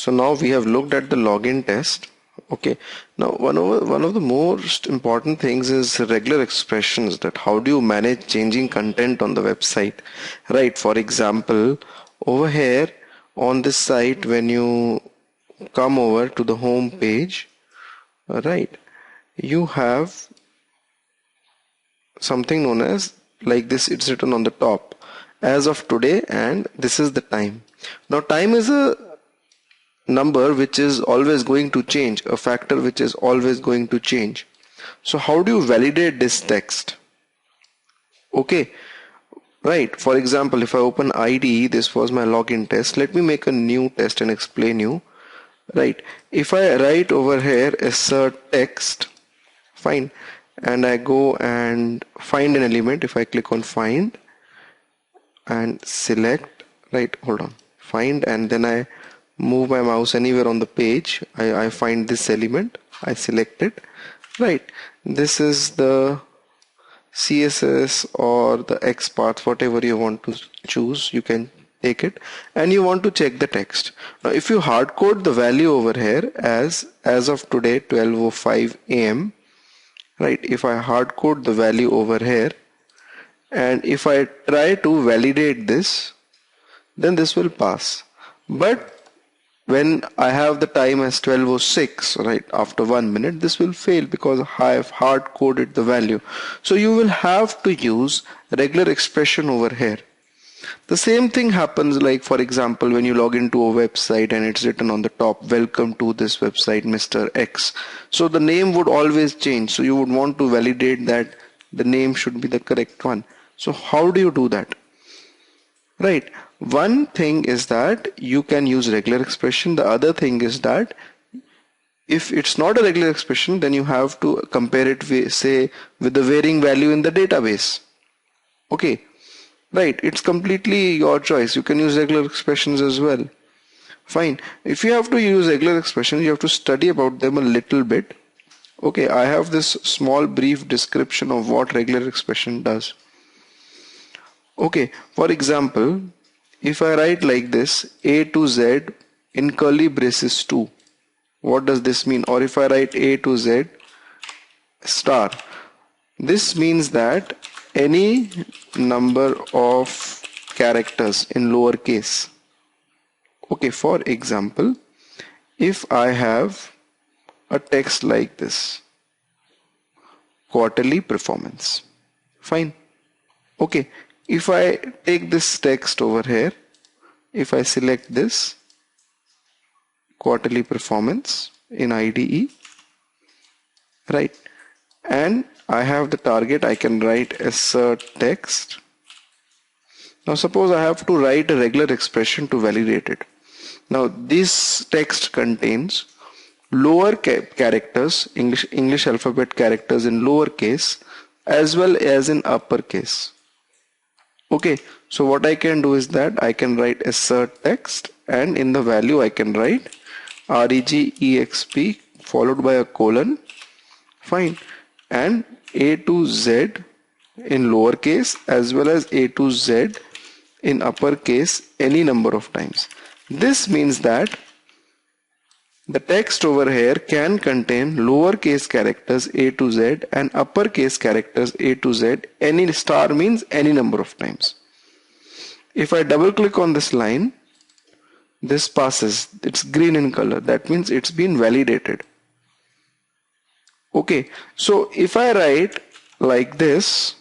So now we have looked at the login test. Okay, now one of the most important things is regular expressions, that how do you manage changing content on the website, right? For example, over here on this site, when you come over to the home page, right, you have something known as like this. It's written on the top as of today, and this is the time. Now time is a number which is always going to change, a factor which is always going to change. So how do you validate this text? Okay, right, for example, if I open IDE, this was my login test. Let me make a new test and explain you. Right, if I write over here assert text, fine, and I go and find an element, if I click on find and select, right, hold on, find, and then I move my mouse anywhere on the page, I find this element, I select it, right, this is the CSS or the X path, whatever you want to choose, you can take it, and you want to check the text. Now if you hard code the value over here as of today 12:05 AM, right, if I hard code the value over here and if I try to validate this, then this will pass. But when I have the time as 12:06, right, after 1 minute, this will fail because I have hard coded the value. So you will have to use regular expression over here. The same thing happens, like for example, when you log into a website and it's written on the top, welcome to this website, Mr. X. So the name would always change. So you would want to validate that the name should be the correct one. So how do you do that? Right. One thing is that you can use regular expression. The other thing is that if it's not a regular expression, then you have to compare it with, say, with the varying value in the database. Okay. Right, it's completely your choice. You can use regular expressions as well. Fine. If you have to use regular expressions, you have to study about them a little bit. Okay, I have this small brief description of what regular expression does. Okay, for example, if I write like this, A to Z in curly braces 2, what does this mean? Or if I write A to Z star, this means that any number of characters in lowercase. Okay, for example, if I have a text like this, quarterly performance, fine. Okay, if I take this text over here, if I select this quarterly performance in IDE, right, and I have the target, I can write assert text. Now suppose I have to write a regular expression to validate it. Now this text contains lower characters, English alphabet characters in lowercase as well as in uppercase. Okay, so what I can do is that I can write assert text, and in the value I can write regexp followed by a colon, fine, and A to Z in lowercase as well as A to Z in uppercase any number of times. This means that the text over here can contain lowercase characters A to Z and uppercase characters A to Z. Any star means any number of times. If I double click on this line, this passes, it's green in color, that means it's been validated. Okay, so if I write like this,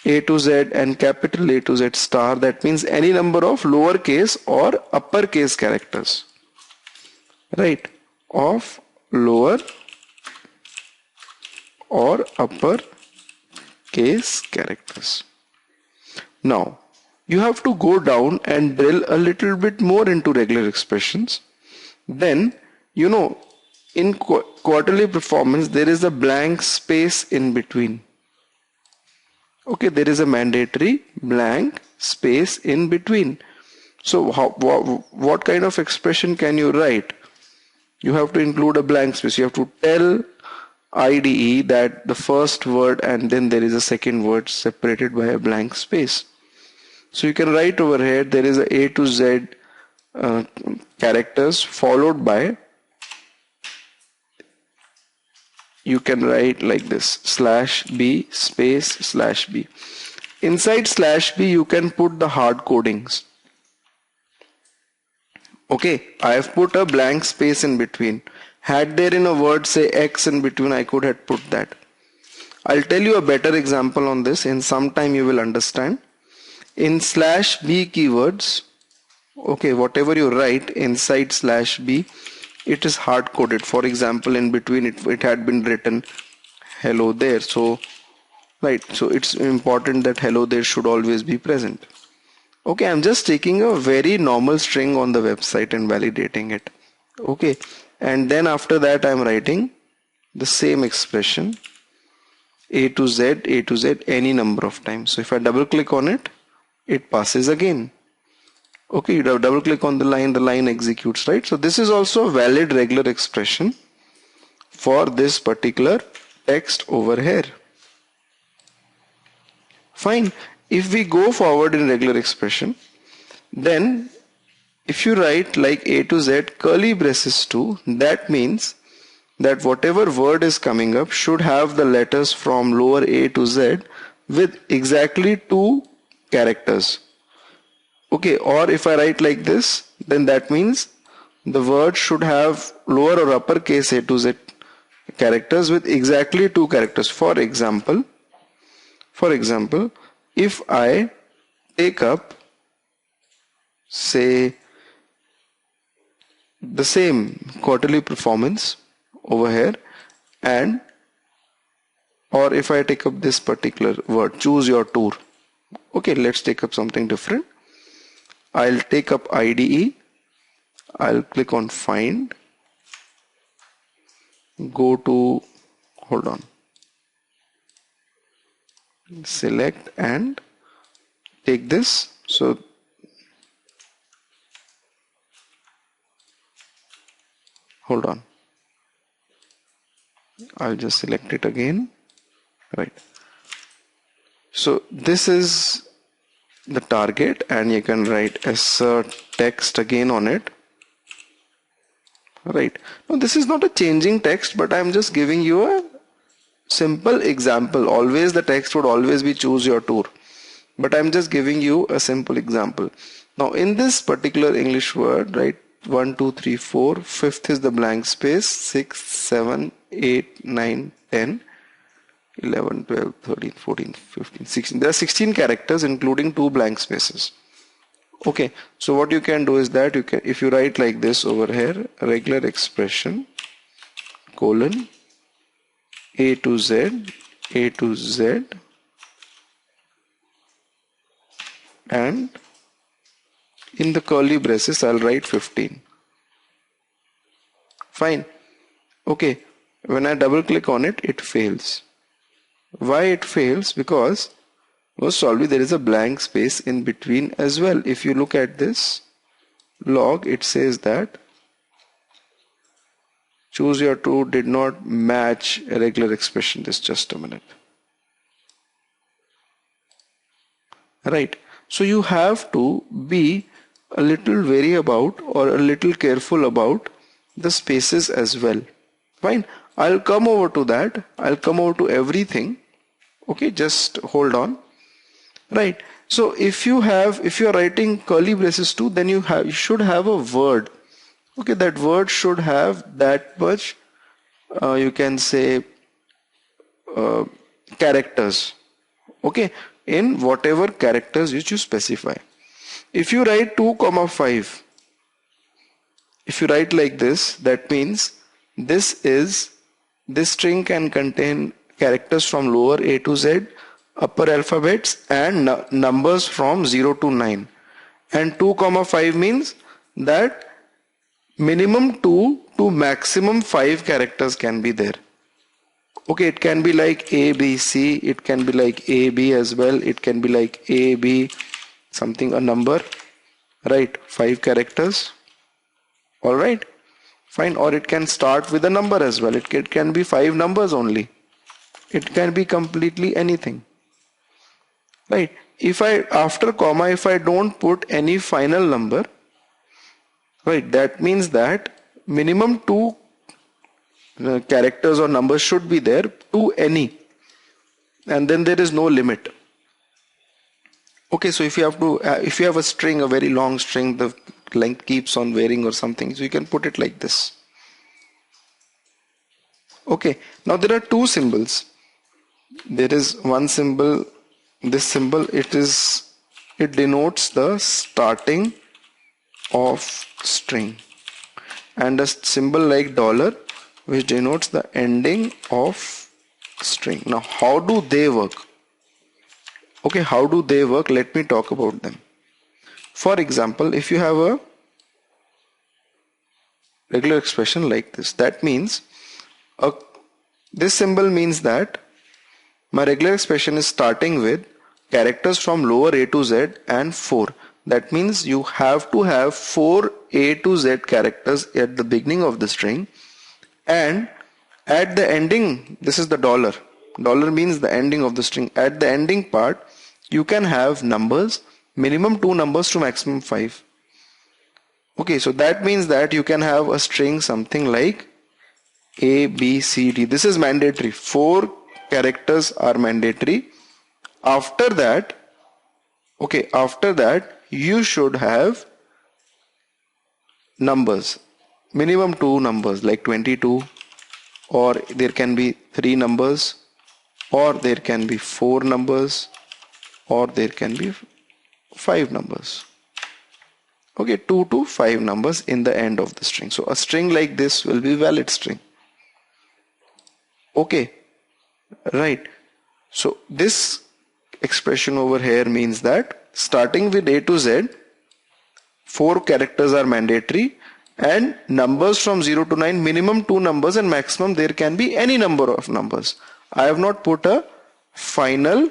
A to Z and capital A to Z star, that means any number of lowercase or uppercase characters, right, of lower or upper case characters. Now you have to go down and drill a little bit more into regular expressions. Then, you know, in quarterly performance there is a blank space in between. Okay, there is a mandatory blank space in between. So what kind of expression can you write? You have to include a blank space. You have to tell IDE that the first word and then there is a second word separated by a blank space. So you can write over here, there is a to Z characters followed by, you can write like this, /b space /b. Inside /b you can put the hard codings. Okay, I have put a blank space in between. Had there in a word say X in between, I could have put that. I'll tell you a better example on this. In some time you will understand. In /b keywords, okay, whatever you write inside /b, it is hard coded. For example, in between it had been written hello there. So, right, so it's important that hello there should always be present. Okay, I'm just taking a very normal string on the website and validating it. Okay, and then after that I'm writing the same expression A to Z, any number of times. So if I double click on it, it passes again. Okay, you double click on the line executes, right? So this is also a valid regular expression for this particular text over here. Fine. If we go forward in regular expression, then if you write like A to Z curly braces 2, that means that whatever word is coming up should have the letters from lower A to Z with exactly 2 characters. Okay, or if I write like this, then that means the word should have lower or uppercase A to Z characters with exactly 2 characters. For example, if I take up, say, the same quarterly performance over here, and or if I take up this particular word, choose your tour. Okay, let's take up something different. I'll take up IDE. I'll click on find. Go to, hold on. Select and take this. So hold on, I'll just select it again, right? So this is the target, and you can write assert text again on it, right? Now this is not a changing text, but I'm just giving you a simple example. Always the text would always be choose your tour, but I'm just giving you a simple example. Now in this particular English word, right, 1 2 3 4, fifth is the blank space, 6 7 8 9 10 11 12 13 14 15 16, there are 16 characters including 2 blank spaces. Okay, so what you can do is that you can, if you write like this over here, regular expression colon A to Z and in the curly braces I'll write 15. Fine. Okay, when I double click on it, it fails. Why it fails? Because most probably there is a blank space in between as well. If you look at this log, it says that choose your tour did not match a regular expression. Just a minute. Right. So you have to be a little wary about or a little careful about the spaces as well. Fine. I'll come over to that. I'll come over to everything. Okay, just hold on. Right. So if you are writing curly braces too, then you should have a word. Okay, that word should have that much, you can say, characters. Okay, in whatever characters which you specify. If you write 2,5, if you write like this, that means this string can contain characters from lower A to Z, upper alphabets, and numbers from 0 to 9. And 2,5 means that minimum 2 to maximum 5 characters can be there. Okay, it can be like A, B, C, it can be like A, B as well, it can be like A, B, something, a number, right? 5 characters. Alright, fine. Or it can start with a number as well. It can be 5 numbers only. It can be completely anything. Right. If I, after comma, if I don't put any final number, right? That means that minimum two characters or numbers should be there to any, and then there is no limit. Okay, so if you have to, if you have a string, a very long string, the length keeps on varying or something, so you can put it like this. Okay, now there are two symbols. There is one symbol, this symbol, it denotes the starting of string, and a symbol like dollar which denotes the ending of string. Now how do they work? Okay, how do they work? Let me talk about them. For example, if you have a regular expression like this, that means this symbol means that my regular expression is starting with characters from lower a to z and 4. That means you have to have 4 a to z characters at the beginning of the string, and at the ending, this is the dollar. Dollar means the ending of the string. At the ending part, you can have numbers, minimum 2 numbers to maximum 5. Okay, so that means that you can have a string something like A, B, C, D. This is mandatory. 4 characters are mandatory. After that, okay, after that, you should have numbers, minimum 2 numbers like 22, or there can be 3 numbers, or there can be 4 numbers, or there can be 5 numbers. Okay, 2 to 5 numbers in the end of the string. So a string like this will be valid string. Okay, right. So this expression over here means that starting with A to Z, 4 characters are mandatory, and numbers from 0 to 9, minimum 2 numbers, and maximum there can be any number of numbers. I have not put a final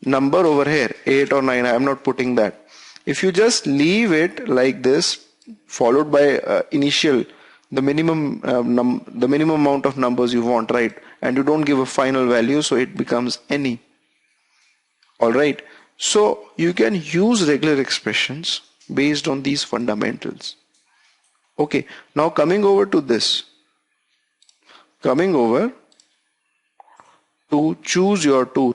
number over here, 8 or 9, I am not putting that. If you just leave it like this, followed by initial, the minimum amount of numbers you want, right? And you don't give a final value, so it becomes any. Alright, so you can use regular expressions based on these fundamentals. Okay, now coming over to this. Coming over to choose your tour.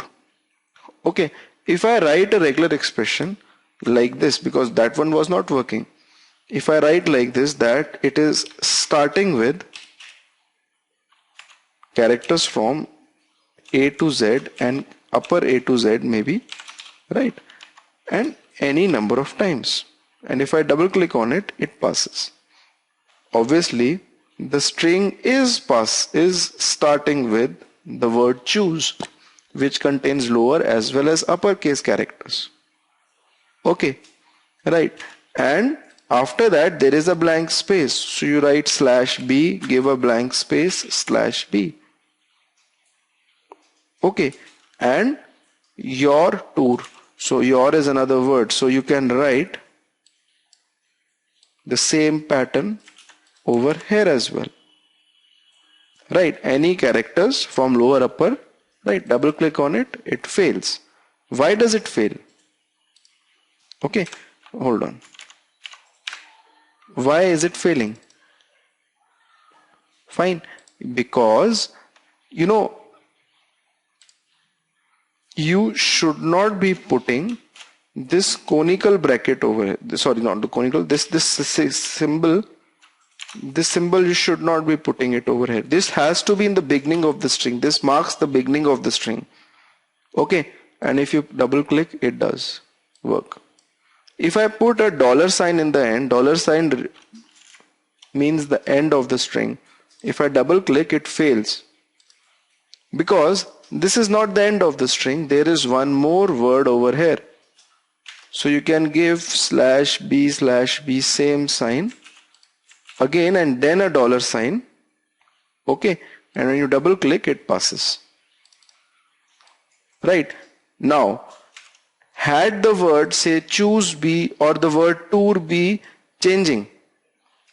Okay, if I write a regular expression like this, because that one was not working, if I write like this, that it is starting with characters from A to Z and upper A to Z maybe, right, and any number of times, and if I double click on it, it passes. Obviously the string is starting with the word choose, which contains lower as well as uppercase characters. Okay, right, and after that there is a blank space, so you write /b, give a blank space /b. Okay, and your tour, so your is another word, so you can write the same pattern over here as well, right? Any characters from lower upper, right? Double click on it, it fails. Why does it fail? Okay, hold on. Why is it failing? Fine, because you know, you should not be putting this conical bracket over here. Sorry, not the conical, this symbol, this symbol you should not be putting it over here. This has to be in the beginning of the string. This marks the beginning of the string. Okay, and if you double click, it does work. If I put a $sign in the end, $sign means the end of the string. If I double click, it fails, because this is not the end of the string. There is one more word over here. So you can give /b/b, same sign again, and then a $sign. Okay, and when you double click, it passes. Right, now had the word say choose be or the word tour be changing.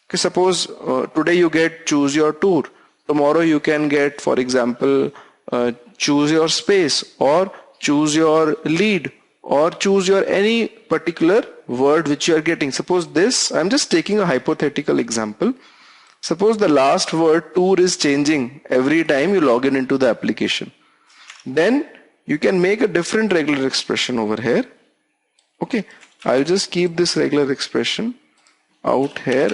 Okay, suppose today you get choose your tour, tomorrow you can get, for example, choose your space, or choose your lead, or choose your any particular word which you are getting. Suppose this, I'm just taking a hypothetical example. Suppose the last word tour is changing every time you log in into the application. Then you can make a different regular expression over here. Okay, I'll just keep this regular expression out here,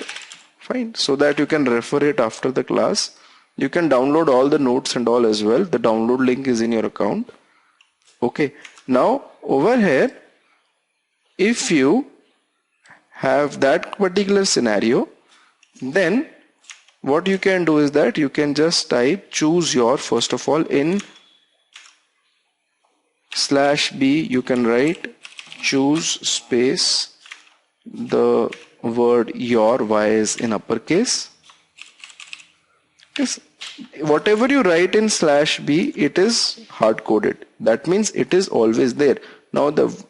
fine, so that you can refer it after the class. You can download all the notes and all as well. The download link is in your account. Okay, now over here, if you have that particular scenario, then what you can do is that you can just type choose your, first of all, in /b you can write choose space the word your, y is in uppercase. Yes. Whatever you write in /b, it is hard coded. That means it is always there. Now the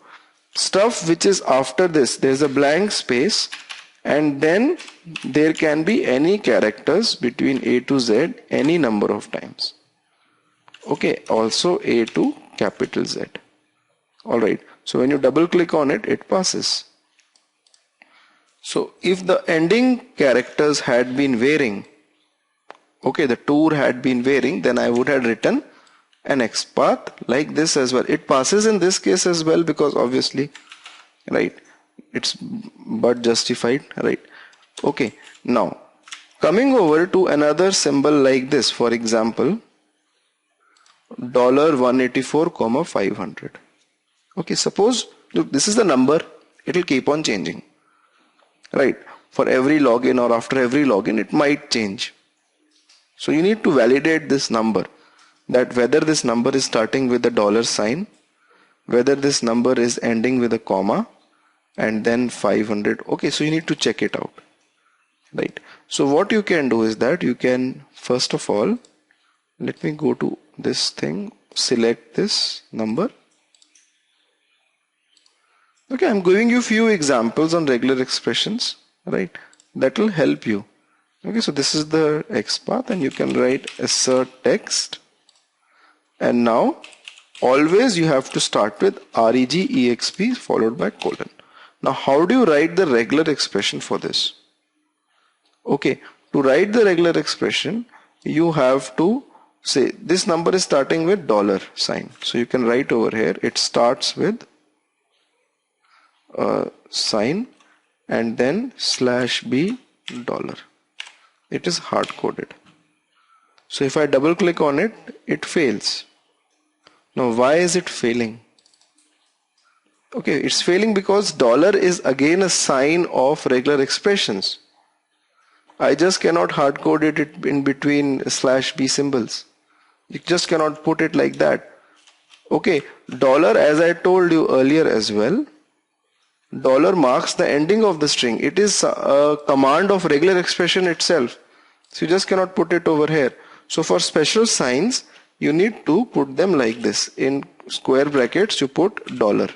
stuff which is after this, there's a blank space, and then there can be any characters between A to Z any number of times. Okay, also A to capital Z. Alright, so when you double click on it, it passes. So if the ending characters had been varying, okay, the tour had been varying, then I would have written an XPath like this as well. It passes in this case as well because obviously, right, it's but justified, right? Okay, now coming over to another symbol like this, for example, $184, 500. Okay, suppose, look, this is the number, it will keep on changing, right? For every login or after every login, it might change. So you need to validate this number, that whether this number is starting with a $sign, whether this number is ending with a comma, and then 500. Okay, so you need to check it out, right? So what you can do is that you can, first of all, let me go to this thing, select this number. Okay, I'm giving you few examples on regular expressions, right? That will help you. Okay, so this is the XPath, and you can write assert text, and now always you have to start with regexp followed by colon. Now how do you write the regular expression for this? Okay, to write the regular expression, you have to say this number is starting with $sign. So you can write over here, it starts with sign and then /b $. It is hard coded. So if I double click on it, it fails. Now why is it failing? Okay, it's failing because $, is again a sign of regular expressions. I just cannot hard code it in between /b symbols. You just cannot put it like that. Okay, $, as I told you earlier as well, $ marks the ending of the string. It is a command of regular expression itself. So you just cannot put it over here. So for special signs, you need to put them like this. In square brackets, you put $.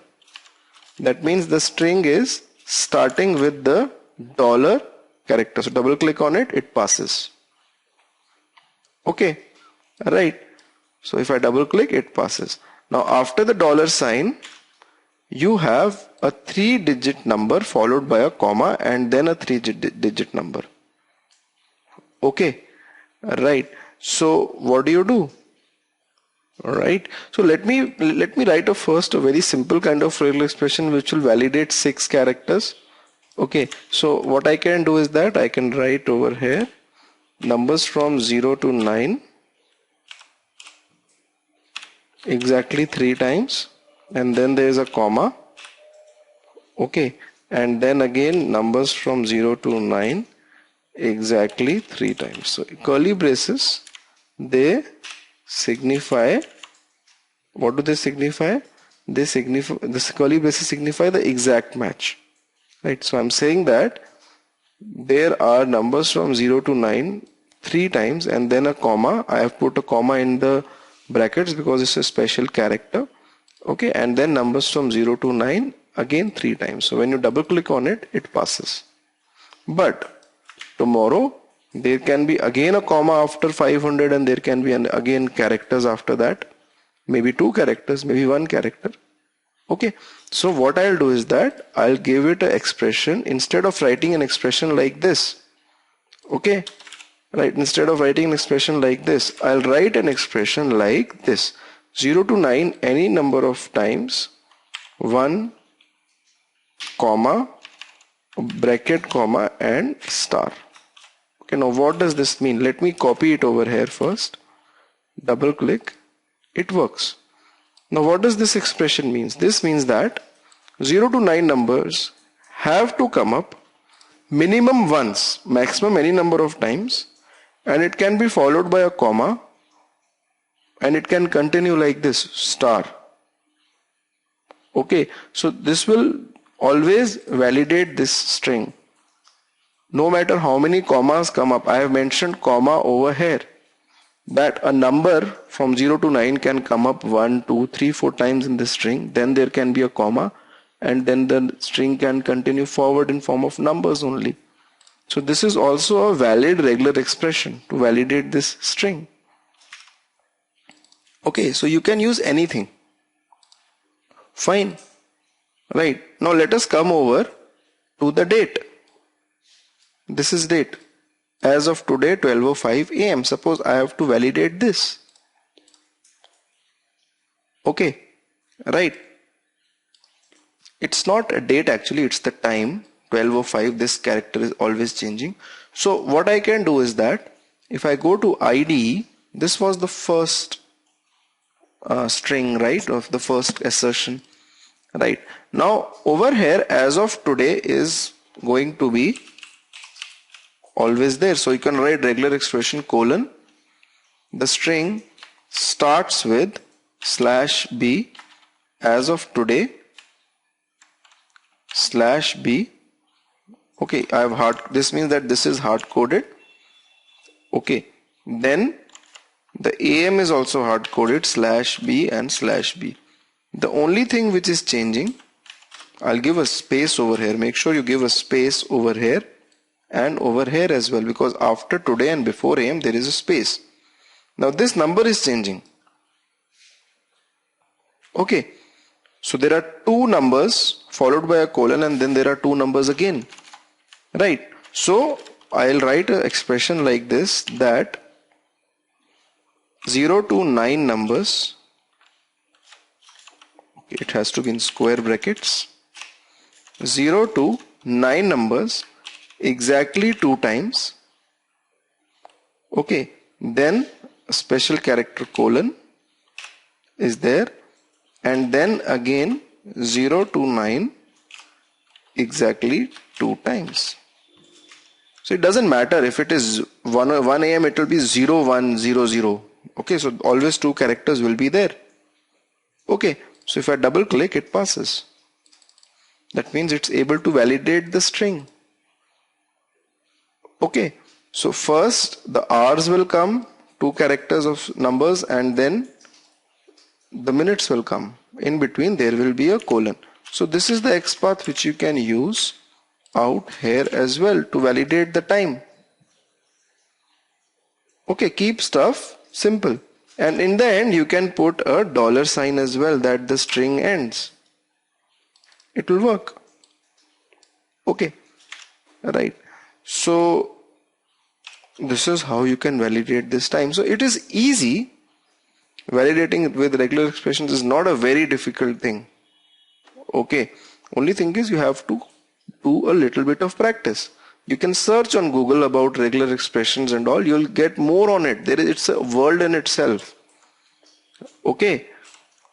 That means the string is starting with the $ character. So double click on it, it passes. Okay, right. So if I double click, it passes. Now after the $sign, you have a 3-digit number followed by a comma and then a 3-digit number. Okay, right. So what do? Alright, so let me write first a very simple kind of regular expression which will validate 6 characters. Okay, so what I can do is that I can write over here numbers from 0 to 9 exactly 3 times, and then there is a comma. Okay, and then again numbers from 0 to 9 exactly 3 times. So curly braces, they signify, what do they signify? They signify, this curly braces signify the exact match, right? So I'm saying that there are numbers from 0 to 9 3 times and then a comma. I have put a comma in the brackets because it's a special character. Okay, and then numbers from 0 to 9 again 3 times. So when you double click on it, it passes. But tomorrow there can be again a comma after 500 and there can be again characters after that. Maybe 2 characters, maybe 1 character. Okay, so what I'll do is that I'll give it an expression instead of writing an expression like this. Okay, right, instead of writing an expression like this, I'll write an expression like this: 0 to 9 any number of times, 1 comma, bracket, comma, and star. Okay, now what does this mean? Let me copy it over here first. Double click, it works. Now what does this expression means? This means that 0 to 9 numbers have to come up minimum once, maximum any number of times, and it can be followed by a comma, and it can continue like this, star. Okay, so this will always validate this string. No matter how many commas come up, I have mentioned comma over here, that a number from 0 to 9 can come up 1, 2, 3, 4 times in this string, then there can be a comma, and then the string can continue forward in form of numbers only. So this is also a valid regular expression to validate this string. Okay, so you can use anything. Fine. Right, now let us come over to the date. This is date. As of today, 12:05 AM. Suppose I have to validate this. Okay, right. It's not a date actually, it's the time. 12:05, this character is always changing. So what I can do is that if I go to IDE, this was the first string, right, of the first assertion. Right, now over here, as of today is going to be always there. So you can write regular expression colon, the string starts with /b as of today /b. Okay, I have this means that this is hard coded. Okay, then the AM is also hard coded /b and /b. The only thing which is changing, I'll give a space over here. Make sure you give a space over here and over here as well, because after today and before AM there is a space. Now this number is changing. Okay, so there are two numbers followed by a colon, and then there are two numbers again. Right, so I'll write an expression like this, that 0 to 9 numbers, it has to be in square brackets, 0 to 9 numbers exactly 2 times. Okay, then a special character colon is there, and then again 0 to 9 exactly 2 times. So it doesn't matter if it is 1 AM, it will be 0 1 0 0. Okay, so always 2 characters will be there. Okay, so if I double click, it passes. That means it's able to validate the string. Okay, so first the R's will come, 2 characters of numbers, and then the minutes will come. In between there will be a colon. So this is the XPath which you can use out here as well to validate the time. Okay, keep stuff simple. And in the end you can put a $sign as well, that the string ends. It will work. Okay, right. So this is how you can validate this time. So it is easy. Validating with regular expressions is not a very difficult thing. Okay, only thing is you have to do a little bit of practice. You can search on Google about regular expressions and all, you'll get more on it. It's a world in itself. Okay,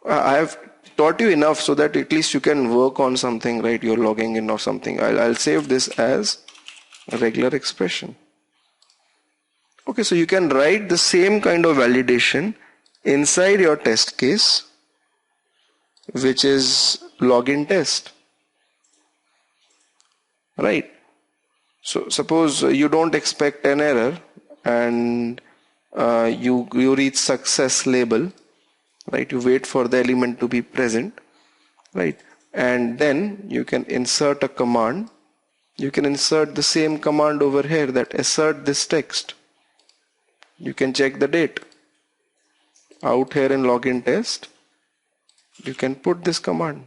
I have taught you enough so that at least you can work on something, right? You're logging in or something. I'll save this as a regular expression. Okay, so you can write the same kind of validation inside your test case, which is login test. Right. So suppose you don't expect an error and you reach success label, right? You wait for the element to be present, right? And then you can insert a command. You can insert the same command over here, that assert this text. You can check the date. Out here in login test, you can put this command.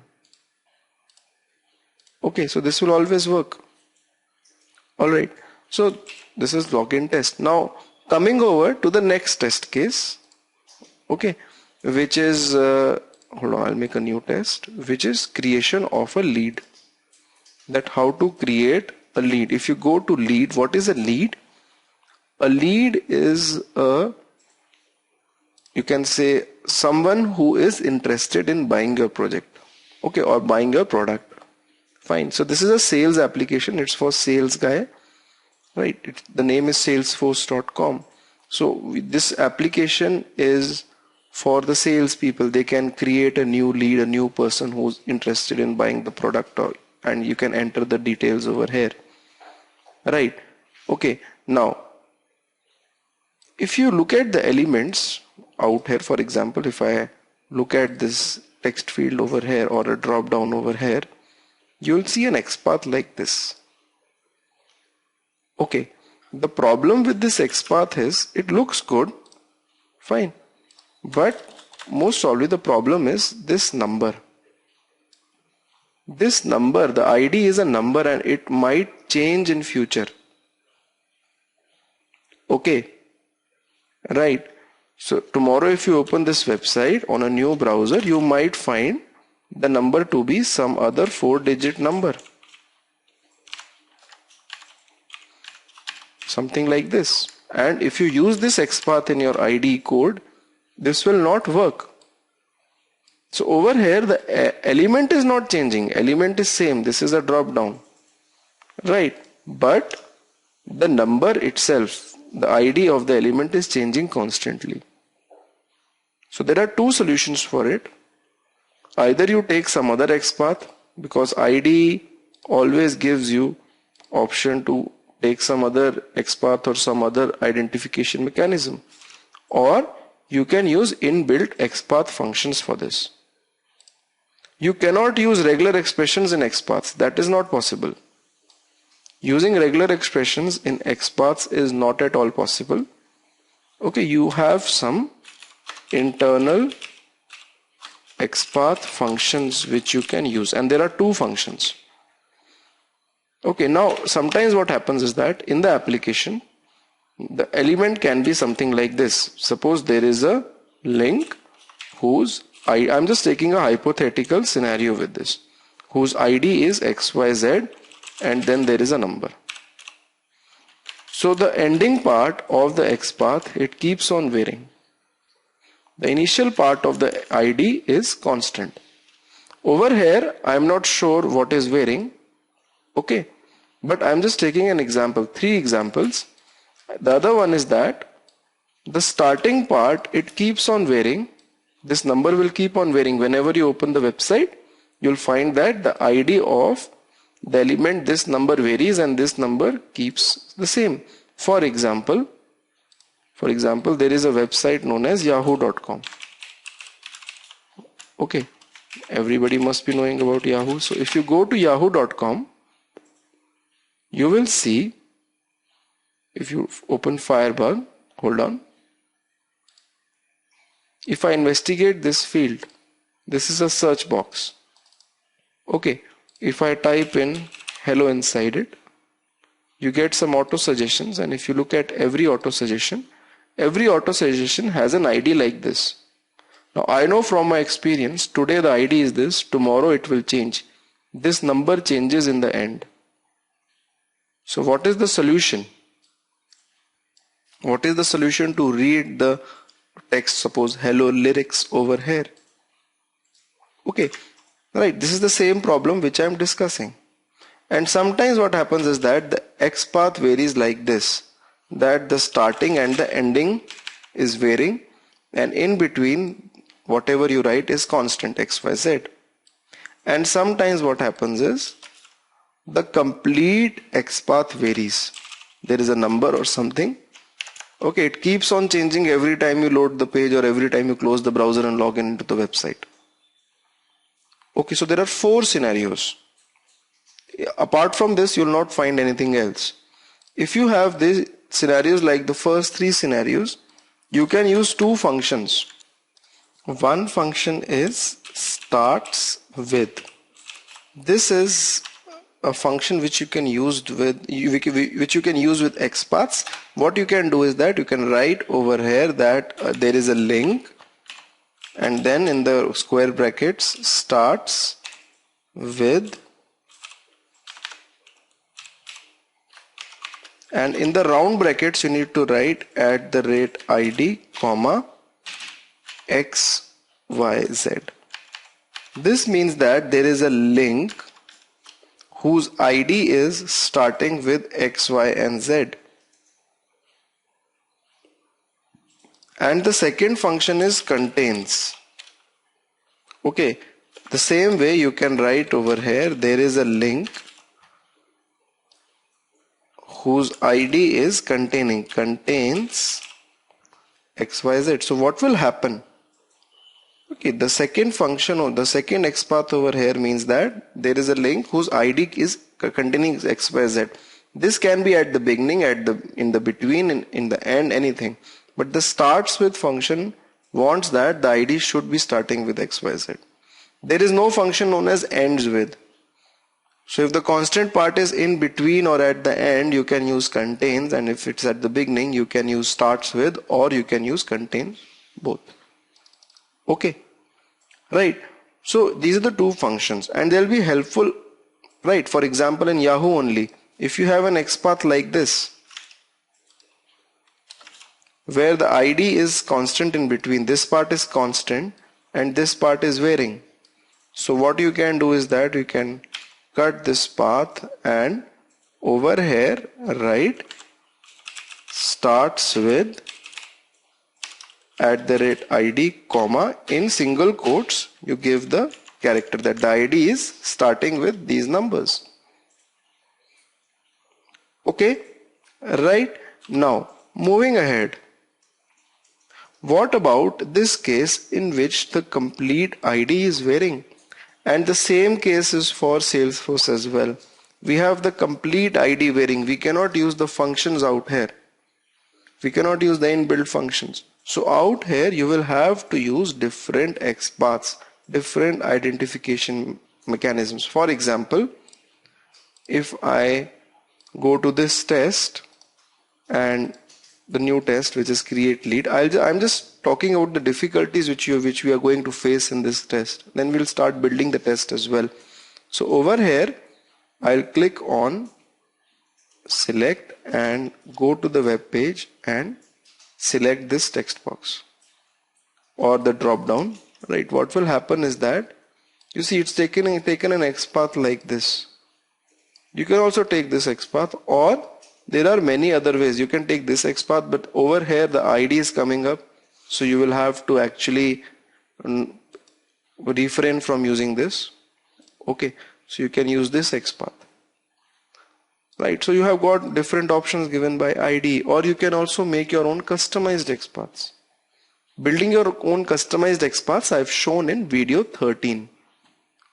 Okay, so this will always work. Alright, so this is login test. Now coming over to the next test case, okay, which is hold on, I'll make a new test, which is creation of a lead. That how to create a lead. If you go to lead, what is a lead? A lead is you can say someone who is interested in buying your project, okay, or buying your product. Fine. So this is a sales application. It's for sales guy, right? The name is salesforce.com. So this application is for the sales people. They can create a new lead, a new person who's interested in buying the product, and you can enter the details over here, right? Okay. Now, if you look at the elements out here, for example, if I look at this text field over here or a drop down over here, you'll see an XPath like this. Okay, the problem with this XPath is it looks good, fine, but most probably the problem is this number. This number, the ID is a number and it might change in future. Okay, right. So tomorrow if you open this website on a new browser, you might find the number to be some other 4-digit number. Something like this. And if you use this XPath in your IDE code, this will not work. So over here the element is not changing, element is same, this is a drop down, right? But the number itself, the ID of the element is changing constantly. So there are two solutions for it. Either you take some other XPath, because IDE always gives you option to take some other XPath or some other identification mechanism, or you can use inbuilt XPath functions for this. You cannot use regular expressions in XPaths. That is not possible. Using regular expressions in XPaths is not at all possible. Okay, you have some internal XPath functions which you can use, and there are two functions. Okay, now sometimes what happens is that in the application, the element can be something like this. Suppose there is a link whose I'm just taking a hypothetical scenario with this, whose ID is XYZ and then there is a number. So the ending part of the XPath, it keeps on varying. The initial part of the ID is constant. Over here, I'm not sure what is varying. Okay, but I'm just taking an example, 3 examples. The other one is that the starting part, it keeps on varying. This number will keep on varying. Whenever you open the website, you'll find that the ID of the element, this number varies and this number keeps the same. For example, there is a website known as yahoo.com. Okay, everybody must be knowing about Yahoo. So if you go to yahoo.com, you will see, if you open Firebug, hold on. If I investigate this field, this is a search box. Okay, if I type in hello inside it, you get some auto suggestions, and if you look at every auto suggestion has an ID like this. Now I know from my experience, today the ID is this, tomorrow it will change. This number changes in the end. So what is the solution? What is the solution to read the text, suppose hello lyrics over here? Okay, right, this is the same problem which I am discussing. And sometimes what happens is that the XPath varies like this, that the starting and the ending is varying, and in between whatever you write is constant XYZ. And sometimes what happens is the complete XPath varies. There is a number or something. Okay, it keeps on changing every time you load the page or every time you close the browser and log into the website. Okay, so there are 4 scenarios. Apart from this, you will not find anything else. If you have these scenarios like the first 3 scenarios, you can use 2 functions. One function is starts with. This is a function which you can use with XPaths. What you can do is that you can write over here that there is a link, and then in the square brackets starts with, and in the round brackets you need to write @ID, XYZ. This means that there is a link whose ID is starting with X, Y, and Z. And the second function is contains. Okay, the same way you can write over here, there is a link whose ID is contains XYZ. So what will happen? Okay, the second function or the second XPath over here means that there is a link whose ID is containing XYZ. This can be at the beginning, in the between, in the end, anything. But the starts with function wants that the ID should be starting with XYZ. There is no function known as ends with. So if the constant part is in between or at the end, you can use contains, and if it's at the beginning, you can use starts with, or you can use contains, both. Okay, right. So these are the two functions, and they'll be helpful, right? For example, in Yahoo only, if you have an XPath like this, where the ID is constant in between, this part is constant and this part is varying. So what you can do is that you can cut this path and over here write starts with @ID, in single quotes you give the character that the ID is starting with these numbers. Okay, right. Now moving ahead, what about this case in which the complete ID is varying? And the same case is for Salesforce as well. We have the complete ID varying. We cannot use the functions out here. We cannot use the inbuilt functions. So out here you will have to use different XPaths, different identification mechanisms. For example, if I go to this test and the new test, which is create lead, I'm just talking about the difficulties which we are going to face in this test. Then we'll start building the test as well. So over here I'll click on select and go to the web page and select this text box or the drop down. Right, what will happen is that you see it's taken an XPath like this. You can also take this XPath, or there are many other ways. You can take this XPath, but over here the ID is coming up, so you will have to actually refrain from using this. Okay, so you can use this XPath. Right, so you have got different options given by ID, or you can also make your own customized XPaths. Building your own customized XPaths I've shown in video 13.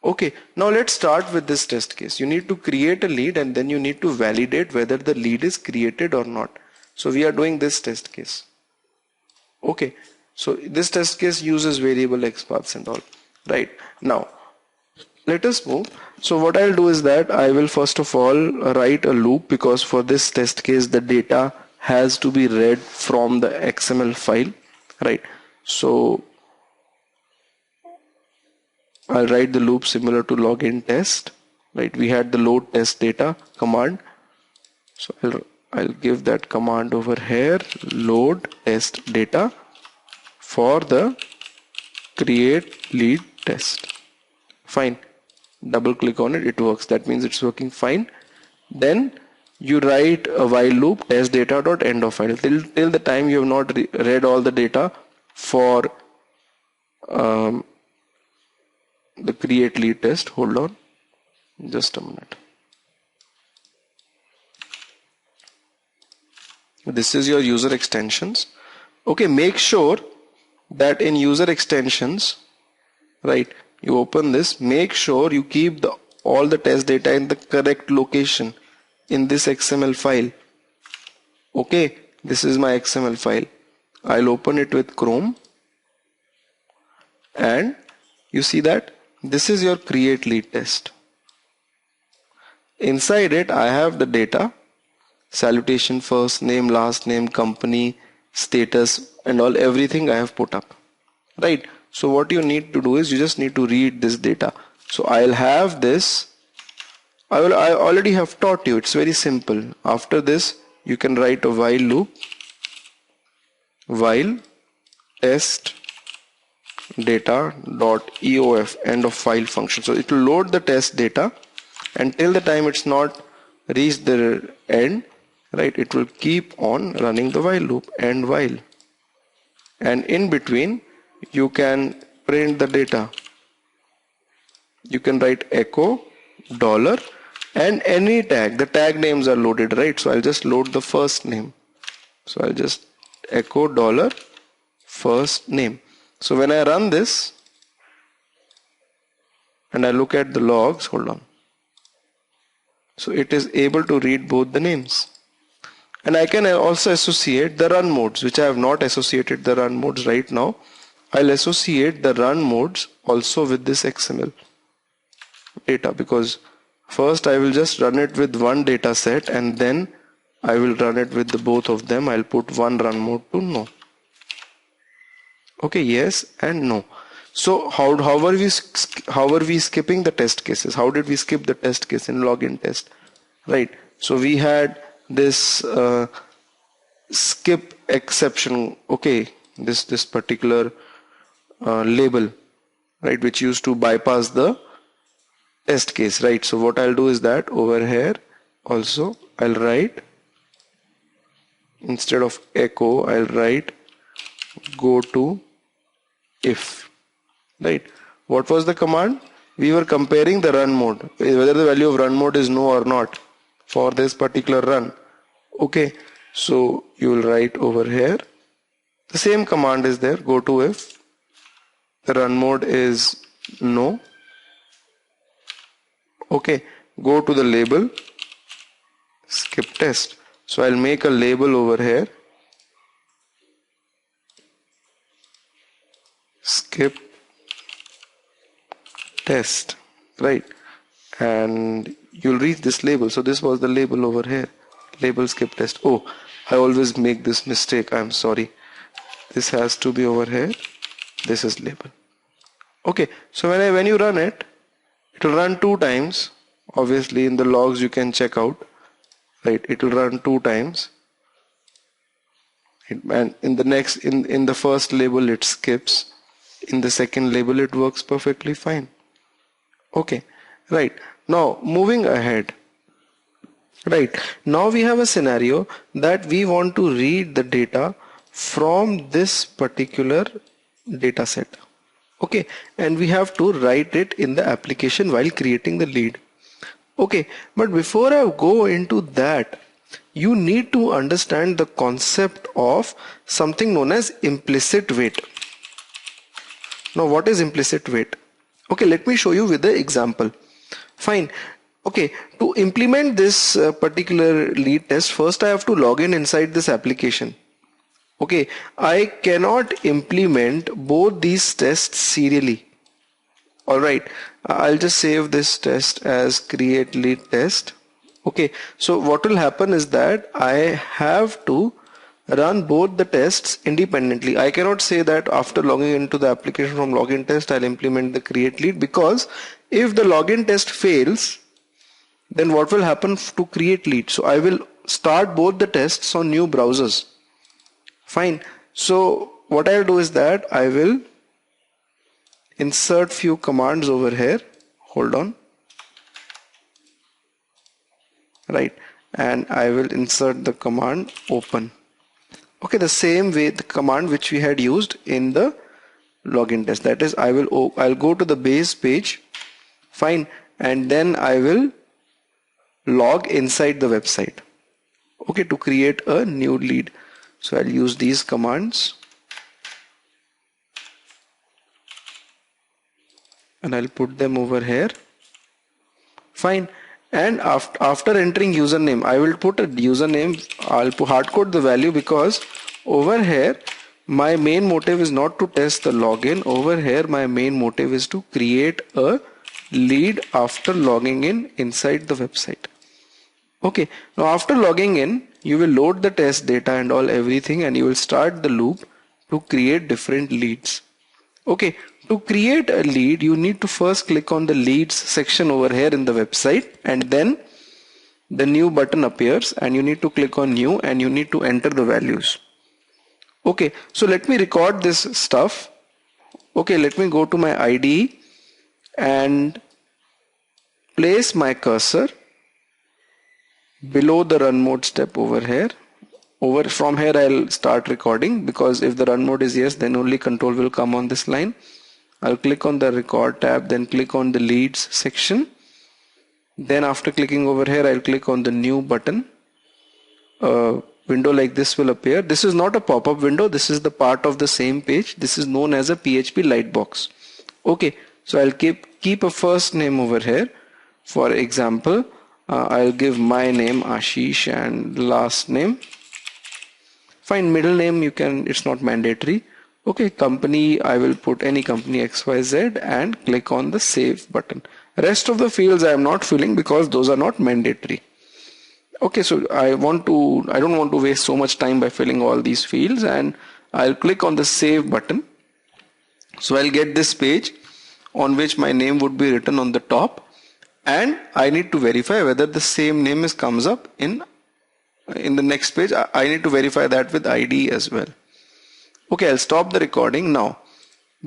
Okay, now let's start with this test case. You need to create a lead and then you need to validate whether the lead is created or not. So we are doing this test case. Okay, so this test case uses variable XPaths and all. Right, now let us move. So what I'll do is that I will first of all write a loop, because for this test case the data has to be read from the XML file. Right, so I'll write the loop similar to login test. Right, we had the load test data command, so I'll give that command over here, load test data for the create lead test. Fine, double click on it, it works. That means it's working fine. Then you write a while loop test data dot end of file till the time you have not read all the data for the create lead test. Hold on just a minute. This is your user extensions. Okay, make sure that in user extensions, right, you open this, make sure you keep all the test data in the correct location in this XML file. Okay, this is my XML file. I'll open it with Chrome, and you see that this is your create lead test. Inside it I have the data, salutation, first name, last name, company, status, and all, everything I have put up, right? So what you need to do is you just need to read this data. So I'll have this. I already have taught you. It's very simple. After this, you can write a while loop, while test data dot eof, end of file function. So it will load the test data, and till the time it's not reached the end, right, it will keep on running the while loop, and while, and in between you can print the data. You can write echo dollar and any tag. The tag names are loaded, right? So I'll just load the first name. So I'll just echo dollar first name. So when I run this and I look at the logs, hold on. So it is able to read both the names. And I can also associate the run modes, which I have not associated the run modes right now. I'll associate the run modes also with this XML data, because first I will just run it with one data set and then I will run it with the both of them. I'll put one run mode to no. Okay, yes and no. So how are we skipping the test cases? How did we skip the test case in login test? Right. So we had this skip exception. Okay, this particular label, right, which used to bypass the test case, right? So what I'll do is that over here also I'll write, instead of echo, I'll write go to if, right? What was the command? We were comparing the run mode, whether the value of run mode is no or not for this particular run. Okay, so you will write over here the same command is there, go to if the run mode is no. Okay, go to the label, skip test. So I'll make a label over here, skip test, right? And you'll reach this label. So this was the label over here, label skip test. Oh, I always make this mistake, I'm sorry. This has to be over here, this is label. Okay, so when you run it, it will run 2 times. Obviously in the logs you can check out, right? It will run 2 times. And in the next, in the first label it skips. In the second label it works perfectly fine. Okay, right. Now moving ahead. Right. Now we have a scenario that we want to read the data from this particular data set. Okay, and we have to write it in the application while creating the lead. Okay, but before I go into that, you need to understand the concept of something known as implicit wait. Now what is implicit wait? Okay, let me show you with the example. Fine. Okay, to implement this particular lead test, first I have to log in inside this application. Okay, I cannot implement both these tests serially. Alright, I'll just save this test as create lead test. Okay, so what will happen is that I have to run both the tests independently. I cannot say that after logging into the application from login test I'll implement the create lead, because if the login test fails, then what will happen to create lead? So I will start both the tests on new browsers. Fine. So what I'll do is that I will insert few commands over here. Hold on. Right. And I will insert the command open. Okay, the same way the command which we had used in the login test. That is, I'll go to the base page. Fine. And then I will log inside the website. Okay, to create a new lead. So I'll use these commands and I'll put them over here. Fine. And after entering username, I will put a username. I'll hard code the value, because over here my main motive is not to test the login. Over here my main motive is to create a lead after logging in inside the website. Okay, now after logging in, you will load the test data and all everything, and you will start the loop to create different leads. Okay, to create a lead, you need to first click on the leads section over here in the website, and then the new button appears and you need to click on new and you need to enter the values. Okay, so let me record this stuff. Okay, let me go to my IDE and place my cursor below the run mode step over here. From here I'll start recording, because if the run mode is yes, then only control will come on this line. I'll click on the record tab, then click on the leads section. Then after clicking over here, I'll click on the new button. A window like this will appear. This is not a pop-up window. This is the part of the same page. This is known as a PHP lightbox. Okay, so I'll keep a first name over here. For example, I'll give my name Ashish and last name. Fine, middle name you can, it's not mandatory. Okay, company, I will put any company XYZ and click on the save button. Rest of the fields I am not filling because those are not mandatory. Okay, so I don't want to waste so much time by filling all these fields, and I'll click on the save button. So I'll get this page on which my name would be written on the top, and I need to verify whether the same name comes up in the next page. I need to verify that with IDE as well. Okay, I'll stop the recording now.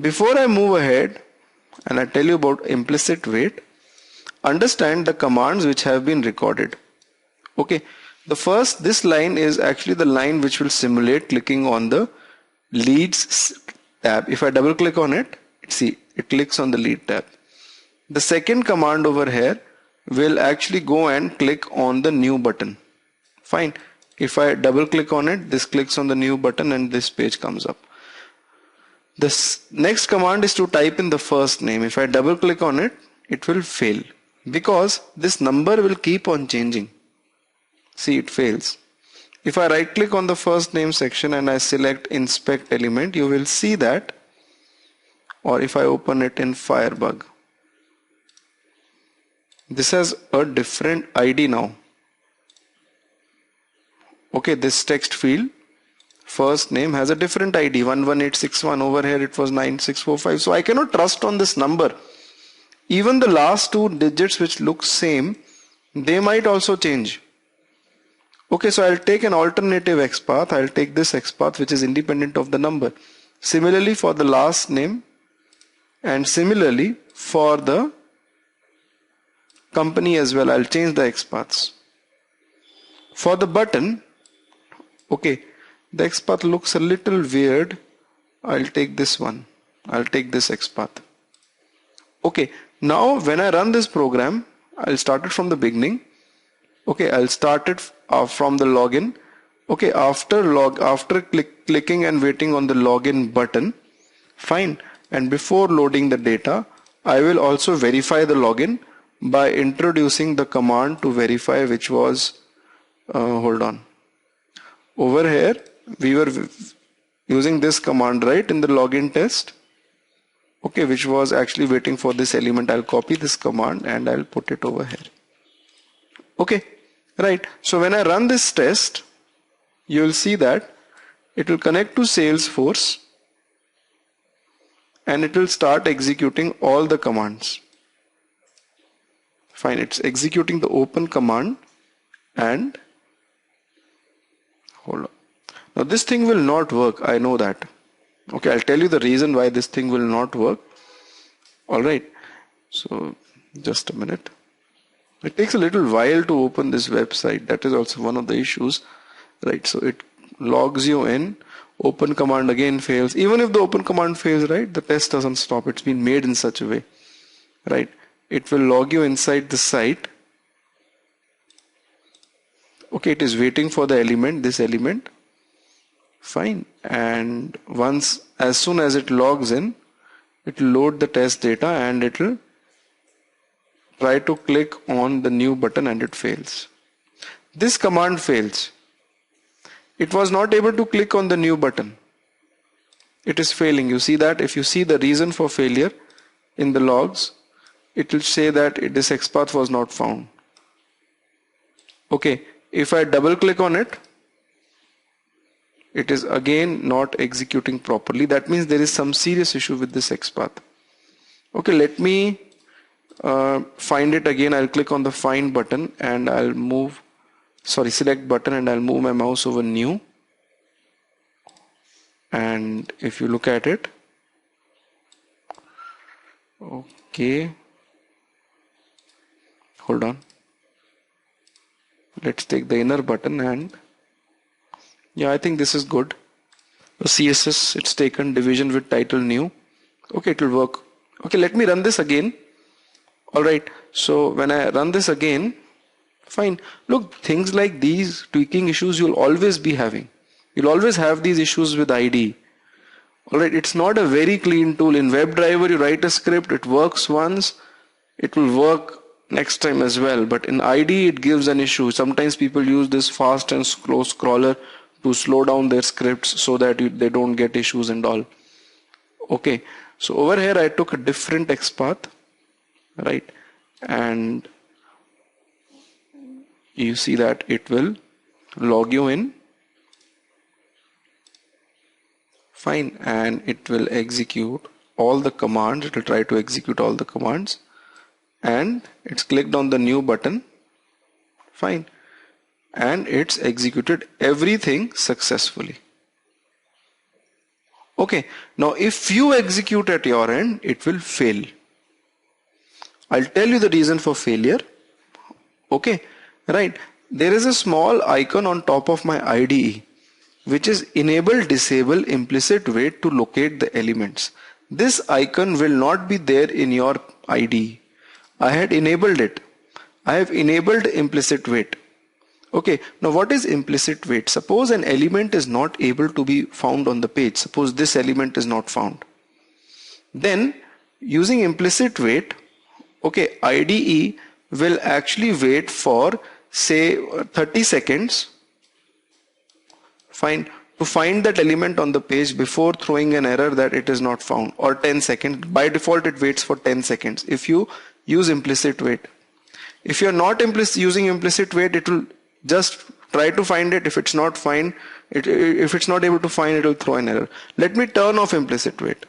Before I move ahead and I tell you about implicit wait, understand the commands which have been recorded. Okay, this line is actually the line which will simulate clicking on the leads tab. If I double click on it, see, it clicks on the lead tab. The second command over here will actually go and click on the new button. Fine. If I double click on it, this clicks on the new button and this page comes up. This next command is to type in the first name. If I double click on it, it will fail because this number will keep on changing. See, it fails. If I right click on the first name section and I select inspect element, you will see that, or if I open it in Firebug, this has a different ID now. Okay, this text field, first name, has a different ID, 11861. Over here it was 9645. So I cannot trust on this number. Even the last two digits which look same, they might also change. Okay, so I'll take an alternative XPath. I'll take this XPath which is independent of the number. Similarly for the last name, and similarly for the company as well, I'll change the XPaths. For the button, okay, the XPath looks a little weird. I'll take this one. I'll take this XPath. Okay, now when I run this program, I'll start it from the beginning. Okay, I'll start it from the login. Okay, after clicking and waiting on the login button, fine. And before loading the data, I will also verify the login by introducing the command to verify, which was hold on. Over here, we were using this command, right, in the login test. Okay, which was actually waiting for this element. I'll copy this command and I'll put it over here. Okay, right. So when I run this test, you will see that it will connect to Salesforce and it will start executing all the commands. Fine, it's executing the open command and hold on. Now this thing will not work. I know that. Okay, I'll tell you the reason why this thing will not work. Alright, so just a minute. It takes a little while to open this website. That is also one of the issues. Right, so it logs you in. Open command again fails. Even if the open command fails, right, the test doesn't stop. It's been made in such a way. Right, it will log you inside the site. Okay, it is waiting for the element, this element. Fine, and as soon as it logs in, it will load the test data and it will try to click on the new button and it fails. This command fails. It was not able to click on the new button. It is failing. You see that? If you see the reason for failure in the logs, it will say that this XPath was not found. Okay, if I double click on it, it is again not executing properly. That means there is some serious issue with this XPath. Okay, let me find it again. I'll click on the find button and I'll move, select button, and I'll move my mouse over new. And if you look at it, okay, hold on. Let's take the inner button and yeah, I think this is good. The CSS, it's taken division with title new. Okay, it will work. Okay, let me run this again. Alright, so when I run this again, fine. Look, things like these tweaking issues you'll always be having. You'll always have these issues with IDE. Alright, it's not a very clean tool. In WebDriver, you write a script, it works once, it will work next time as well. But in IDE, it gives an issue. Sometimes people use this fast and slow scroller to slow down their scripts so that they don't get issues and all. Okay, so over here I took a different XPath, right? And you see that it will log you in. Fine, and it will execute all the commands. It will try to execute all the commands, and it's clicked on the new button. Fine, and it's executed everything successfully. Okay, now if you execute at your end, it will fail. I'll tell you the reason for failure. Okay, right, there is a small icon on top of my IDE which is enable disable implicit wait to locate the elements. This icon will not be there in your IDE. I had enabled it. I have enabled implicit wait. Okay, now what is implicit wait? Suppose an element is not able to be found on the page. Suppose this element is not found. Then using implicit wait, okay, IDE will actually wait for say 30 seconds, fine, to find that element on the page before throwing an error that it is not found, or 10 seconds. By default it waits for 10 seconds if you use implicit wait. If you're not using implicit wait, it will just try to find it. If it's not find it, if it's not able to find it, will throw an error. Let me turn off implicit wait.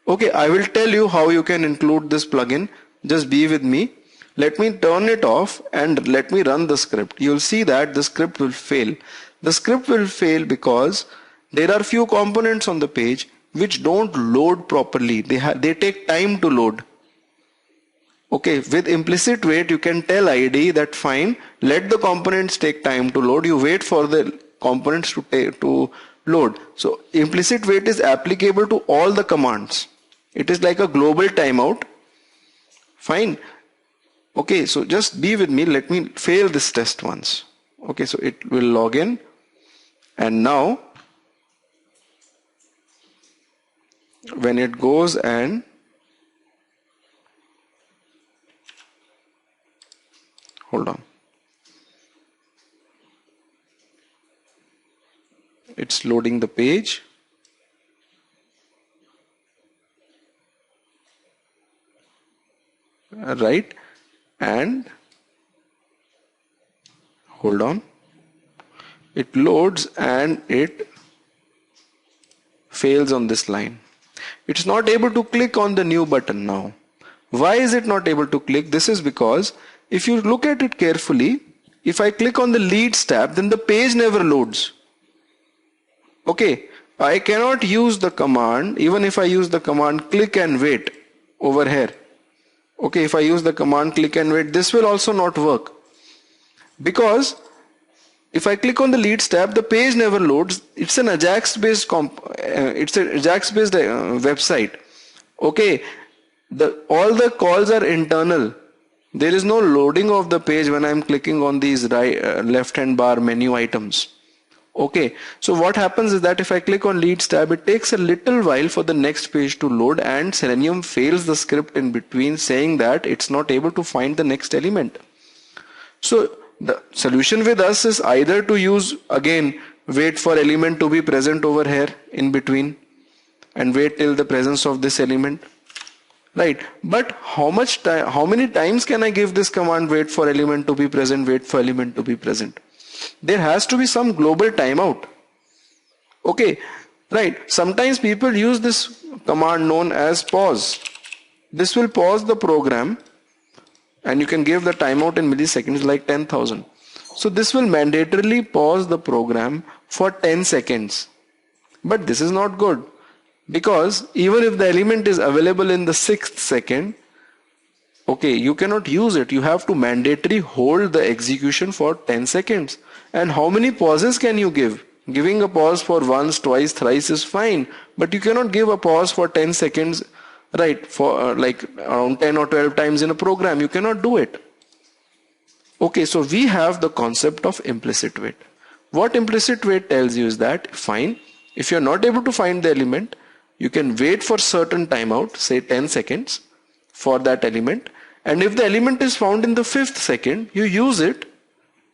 Okay, I will tell you how you can include this plugin. Just be with me. Let me turn it off and let me run the script. You'll see that the script will fail. The script will fail because there are few components on the page which don't load properly. They take time to load. Okay, with implicit wait you can tell IDE that fine, let the components take time to load. You wait for the components to load. So implicit wait is applicable to all the commands. It is like a global timeout. Fine. Okay, so just be with me. Let me fail this test once. Okay, so it will log in, and now when it goes and hold on, it's loading the page. Right, and hold on, it loads and it fails on this line. It's not able to click on the new button now. Why is it not able to click? This is because if you look at it carefully, if I click on the leads tab, then the page never loads. Okay, I cannot use the command. Even if I use the command click and wait over here, okay, if I use the command click and wait, this will also not work, because if I click on the leads tab, the page never loads. It's an Ajax based website. Okay, all the calls are internal. There is no loading of the page when I'm clicking on these left hand bar menu items. Okay, so what happens is that if I click on leads tab, it takes a little while for the next page to load, and Selenium fails the script in between, saying that it's not able to find the next element. So the solution with us is either to use, again, wait for element to be present over here in between and wait till the presence of this element, right? But how much time, how many times can I give this command wait for element to be present, wait for element to be present? There has to be some global timeout. Okay, right. Sometimes people use this command known as pause. This will pause the program, and you can give the timeout in milliseconds like 10,000. So this will mandatorily pause the program for 10 seconds. But this is not good, because even if the element is available in the 6th second, okay, you cannot use it. You have to mandatorily hold the execution for 10 seconds. And how many pauses can you give? Giving a pause for once, twice, thrice is fine, but you cannot give a pause for 10 seconds, right, for like around 10 or 12 times in a program. You cannot do it. Okay, so we have the concept of implicit wait. What implicit wait tells you is that, fine, if you're not able to find the element, you can wait for certain timeout, say 10 seconds for that element. And if the element is found in the 5th second, you use it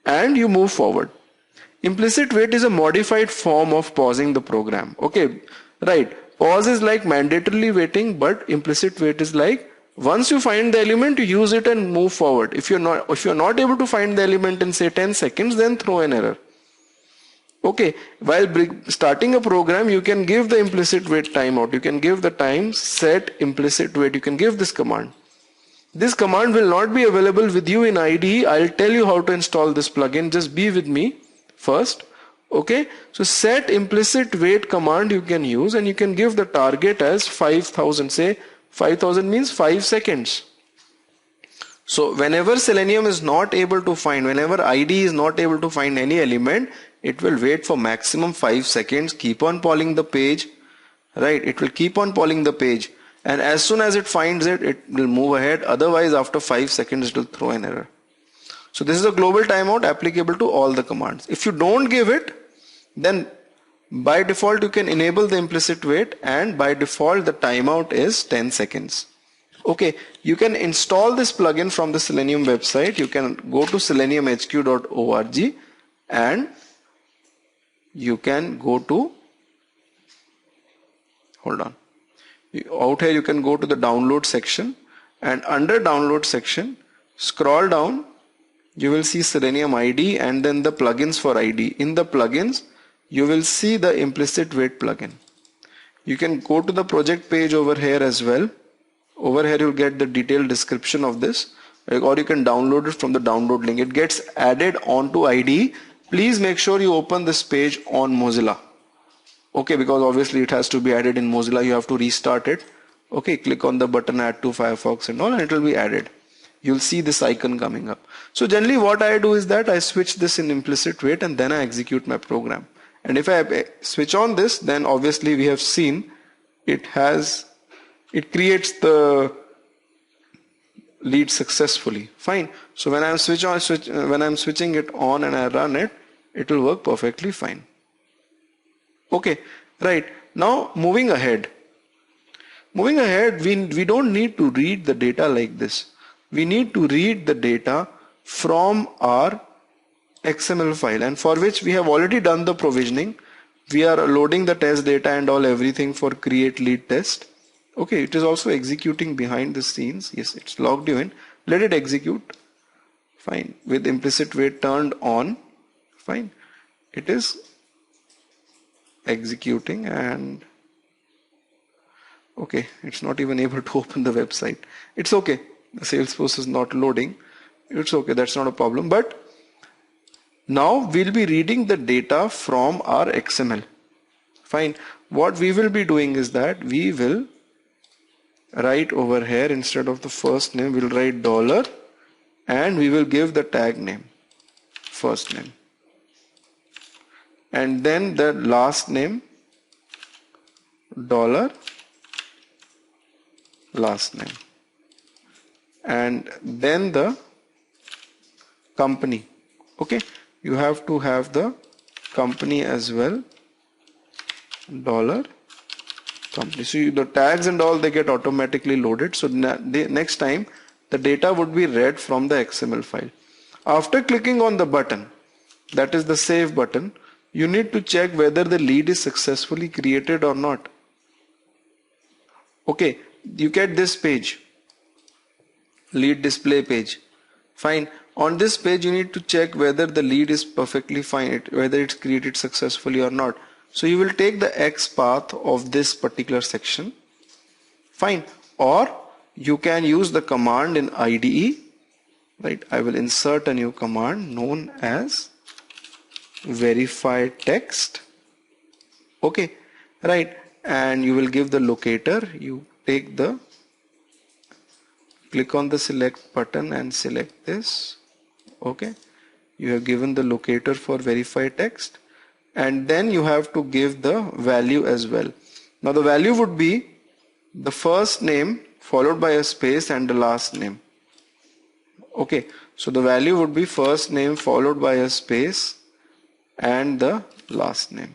and you move forward. Implicit wait is a modified form of pausing the program. Okay, right. Pause is like mandatorily waiting, but implicit wait is like once you find the element, you use it and move forward. If you're not able to find the element in say 10 seconds, then throw an error. Okay, while starting a program, you can give the implicit wait timeout. You can give the time set implicit wait. You can give this command. This command will not be available with you in IDE. I'll tell you how to install this plugin. Just be with me first. Okay, so set implicit wait command you can use, and you can give the target as 5,000. Say 5,000 means 5 seconds. So whenever Selenium is not able to find, whenever IDE is not able to find any element, it will wait for maximum 5 seconds, keep on polling the page, right? It will keep on polling the page, and as soon as it finds it, it will move ahead. Otherwise, after 5 seconds, it will throw an error. So this is a global timeout applicable to all the commands. If you don't give it, then by default you can enable the implicit wait, and by default the timeout is 10 seconds. Okay, you can install this plugin from the Selenium website. You can go to seleniumhq.org and you can go to, hold on, out here you can go to the download section, and under download section scroll down, you will see Selenium IDE and then the plugins for IDE. In the plugins you will see the implicit wait plugin. You can go to the project page over here as well. Over here you'll get the detailed description of this, or you can download it from the download link. It gets added onto IDE. Please make sure you open this page on Mozilla. Okay, because obviously it has to be added in Mozilla. You have to restart it. Okay, click on the button add to Firefox and all, and it will be added. You'll see this icon coming up. So generally what I do is that I switch this in implicit wait and then I execute my program. And if I switch on this, then obviously we have seen it creates the lead successfully. Fine. So when I'm switching it on and I run it, it will work perfectly fine. Okay, right. Now moving ahead, we don't need to read the data like this. We need to read the data from our XML file, and for which we have already done the provisioning. We are loading the test data and everything for create lead test. Okay, it is also executing behind the scenes. Yes, it's logged you in. Let it execute. Fine. With implicit wait turned on. Fine. It is executing, and okay, it's not even able to open the website. It's okay. The Salesforce is not loading. It's okay. That's not a problem. But now we'll be reading the data from our XML. Fine. What we will be doing is that we will write over here, instead of the first name, we'll write $, and we will give the tag name, first name, and then the last name, $, last name, and then the company. Okay, you have to have the company as well, $, company. So the tags and all, they get automatically loaded. So next time the data would be read from the XML file. After clicking on the button, that is the save button, you need to check whether the lead is successfully created or not. Okay, you get this page, lead display page. Fine. On this page you need to check whether the lead is perfectly fine, whether it's created successfully or not. So you will take the X path of this particular section. Fine. Or you can use the command in IDE. Right. I will insert a new command known as verify text. Okay. Right. And you will give the locator. You take the, click on the select button and select this. Okay. You have given the locator for verify text, and then you have to give the value as well. Now the value would be the first name followed by a space and the last name. Okay. So the value would be first name followed by a space and the last name.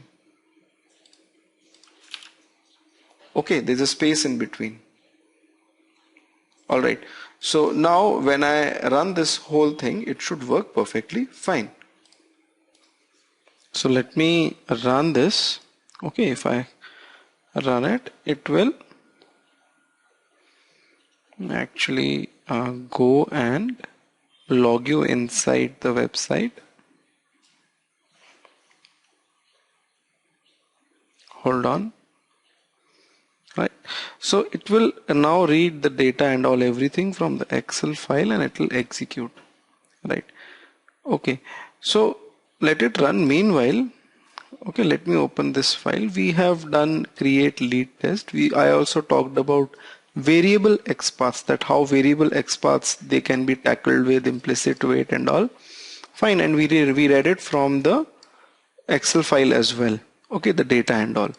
Okay, there's a space in between. Alright, so now when I run this whole thing, it should work perfectly fine. So let me run this. Okay, if I run it, it will actually go and log you inside the website. Hold on. Right, so it will now read the data and all everything from the Excel file, and it will execute. Right. Okay, so let it run. Meanwhile, okay, let me open this file. We have done create lead test. I also talked about variable XPaths, that how variable XPaths they can be tackled with implicit wait and all. Fine, and we read it from the Excel file as well. Okay, the data and all.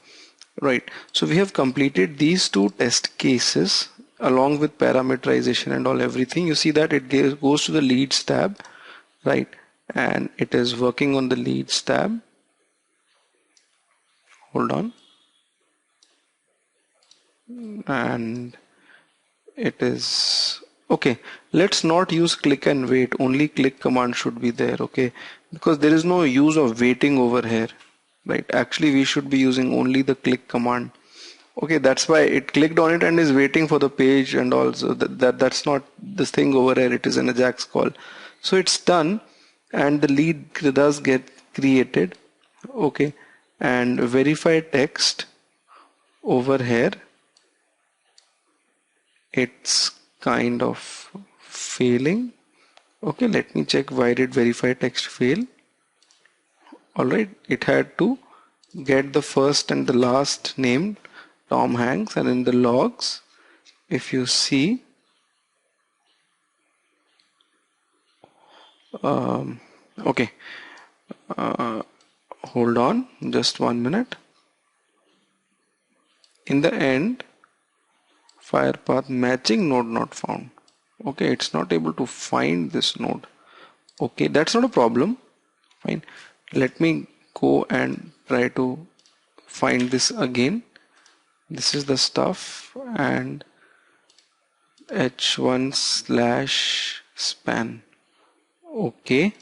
Right, so we have completed these two test cases along with parameterization and all everything. You see that it goes to the leads tab, right, and it is working on the leads tab. Hold on, and it is okay. Let's not use click and wait, only click command should be there. Okay, because there is no use of waiting over here. Right, actually we should be using only the click command. Okay, that's why it clicked on it and is waiting for the page, and also that's not this thing over here, it is an Ajax call. So it's done and the lead does get created. Okay, and verify text over here, it's kind of failing. Okay, let me check why did verify text fail. Alright, it had to get the first and the last name Tom Hanks, and in the logs if you see okay, hold on just 1 minute. In the end, fire path matching node not found. Okay, it's not able to find this node. Okay, that's not a problem. Fine, let me go and try to find this again. This is the stuff, and h1/span. Okay,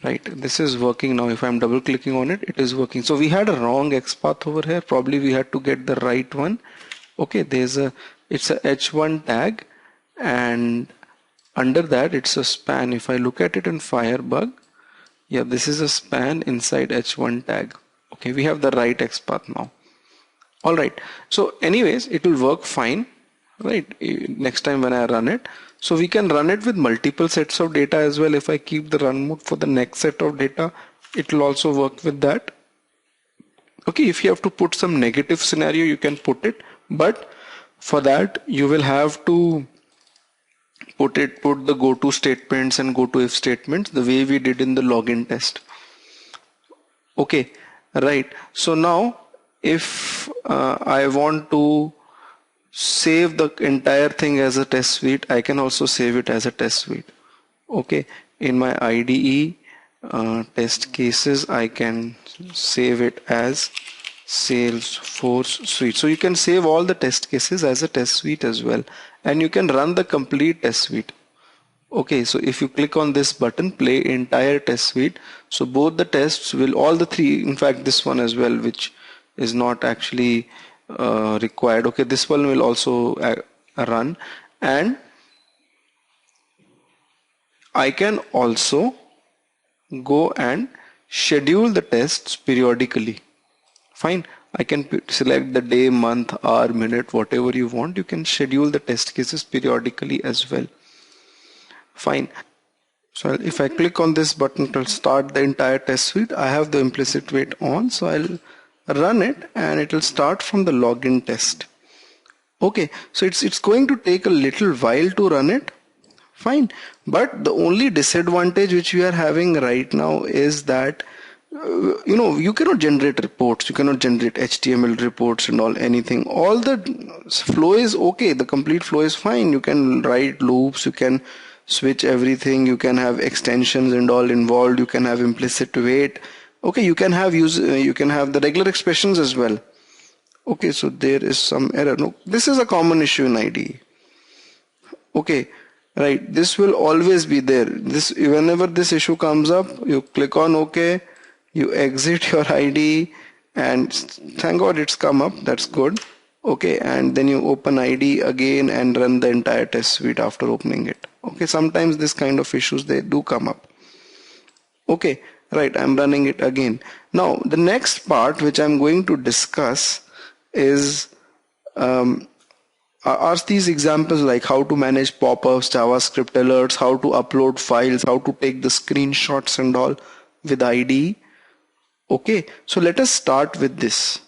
right, this is working now. If I'm double clicking on it, it is working. So we had a wrong XPath over here, probably we had to get the right one. Okay, it's a h1 tag, and under that it's a span. If I look at it in Firebug, yeah, this is a span inside h1 tag. Okay, we have the right XPath now. Alright, so anyways, it will work fine, right, next time when I run it. So we can run it with multiple sets of data as well. If I keep the run mode for the next set of data, it will also work with that. Okay, if you have to put some negative scenario, you can put it, but for that you will have to put the go-to statements and go-to if statements the way we did in the login test. Okay, right, so now if I want to save the entire thing as a test suite, I can also save it as a test suite. Okay, in my IDE test cases, I can save it as Salesforce suite. So you can save all the test cases as a test suite as well, and you can run the complete test suite. Okay, so if you click on this button, play entire test suite, so both the tests will, all the three, in fact this one as well, which is not actually required. Okay, this one will also run, and I can also go and schedule the tests periodically. Fine. I can select the day, month, hour, minute, whatever you want. You can schedule the test cases periodically as well. Fine. So if I click on this button, it will start the entire test suite. I have the implicit wait on, so I'll run it and it will start from the login test. Okay, so it's going to take a little while to run it. Fine, but the only disadvantage which we are having right now is that you cannot generate reports, you cannot generate HTML reports and all, anything. All the flow is okay, the complete flow is fine. You can write loops, you can switch everything, you can have extensions and all involved, you can have implicit wait. Okay, you can have you can have the regular expressions as well. Okay, so there is some error. No, this is a common issue in IDE. Okay, right, this will always be there. This, whenever this issue comes up, you click on OK, you exit your IDE, and thank God it's come up. That's good. Okay, and then you open IDE again and run the entire test suite after opening it. Okay, sometimes this kind of issues, they do come up. Okay, right, I'm running it again. Now the next part which I'm going to discuss is are these examples, like how to manage pop-ups, JavaScript alerts, how to upload files, how to take the screenshots and all with IDE. Okay, so let us start with this.